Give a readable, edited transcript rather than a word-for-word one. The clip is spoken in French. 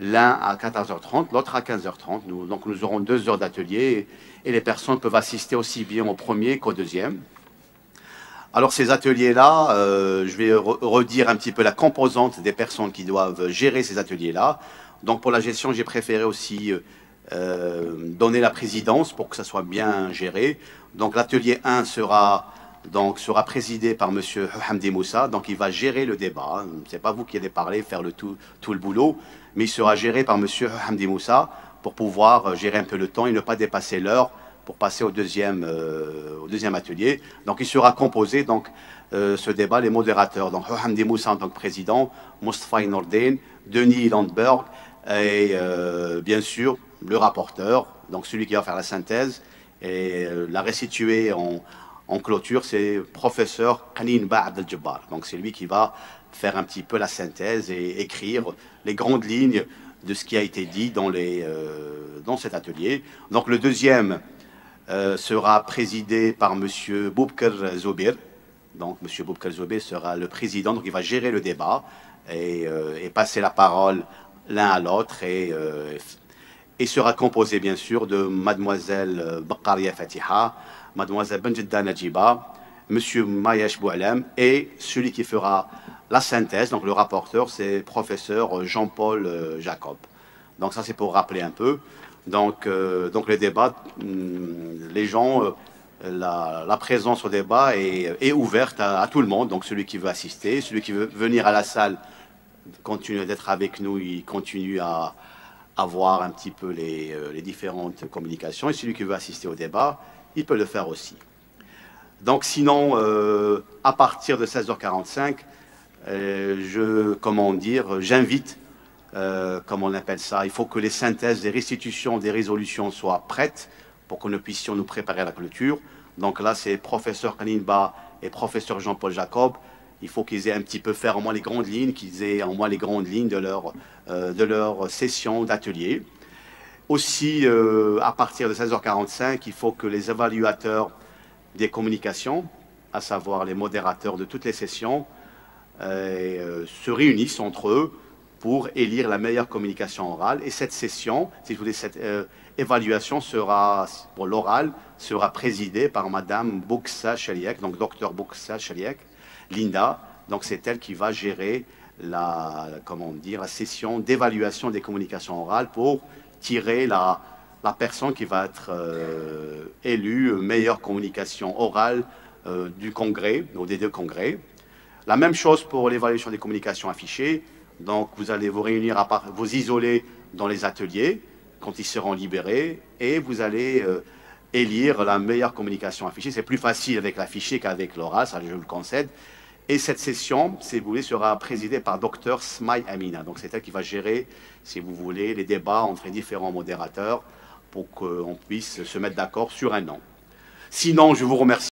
l'un à 14h30, l'autre à 15h30. Donc nous aurons 2 heures d'atelier et les personnes peuvent assister aussi bien au premier qu'au deuxième. Alors ces ateliers-là, je vais redire un petit peu la composante des personnes qui doivent gérer ces ateliers-là. Donc pour la gestion, j'ai préféré aussi donner la présidence pour que ça soit bien géré. Donc l'atelier 1 sera présidé par Monsieur Hamdi Moussa, donc il va gérer le débat. C'est pas vous qui allez parler, faire tout le boulot, mais il sera géré par Monsieur Hamdi Moussa pour pouvoir gérer un peu le temps et ne pas dépasser l'heure pour passer au deuxième atelier. Donc il sera composé, ce débat, les modérateurs. Donc Hamdi Moussa en tant que président, Mustafa Nordin, Denis Landberg et bien sûr le rapporteur, donc celui qui va faire la synthèse et la restituer en clôture, c'est professeur Qanin Ba'ad al-Jabbar. Donc c'est lui qui va faire un petit peu la synthèse et écrire les grandes lignes de ce qui a été dit dans cet atelier. Donc le deuxième sera présidé par Monsieur Boubkar Zobir. Donc Monsieur Boubkar Zobir sera le président, donc il va gérer le débat et passer la parole l'un à l'autre et sera composé bien sûr de Mademoiselle Bakaria Fatiha, Mademoiselle Benjedda Najiba, Monsieur Mayesh Boualem et celui qui fera la synthèse, donc le rapporteur, c'est professeur Jean-Paul Jacob. Donc ça c'est pour rappeler un peu. Donc le débat, les gens, la présence au débat est ouverte à tout le monde. Donc celui qui veut assister, celui qui veut venir à la salle, continue d'être avec nous, il continue à voir un petit peu les différentes communications. Et celui qui veut assister au débat, il peut le faire aussi. Donc sinon, à partir de 16h45, j'invite, comme on appelle ça, il faut que les synthèses des restitutions des résolutions soient prêtes pour que nous puissions nous préparer à la clôture. Donc là, c'est professeur Kaninba et professeur Jean-Paul Jacob. Il faut qu'ils aient un petit peu fait au moins les grandes lignes, qu'ils aient au moins les grandes lignes de leur session d'atelier. Aussi, à partir de 16h45, il faut que les évaluateurs des communications, à savoir les modérateurs de toutes les sessions, se réunissent entre eux pour élire la meilleure communication orale. Et cette session, si vous voulez, cette évaluation sera, pour l'oral, sera présidée par Madame Bouksa Chaliek, donc Docteur Bouksa Chaliek, Linda. Donc c'est elle qui va gérer la session d'évaluation des communications orales pour tirer la personne qui va être élue meilleure communication orale du congrès, ou des 2 congrès. La même chose pour l'évaluation des communications affichées. Donc vous allez vous réunir, vous isoler dans les ateliers quand ils seront libérés et vous allez élire la meilleure communication affichée. C'est plus facile avec l'affiché qu'avec l'oral, ça je vous le concède. Et cette session, si vous voulez, sera présidée par Dr Smaï Amina. Donc c'est elle qui va gérer, si vous voulez, les débats entre les différents modérateurs pour qu'on puisse se mettre d'accord sur un nom. Sinon, je vous remercie.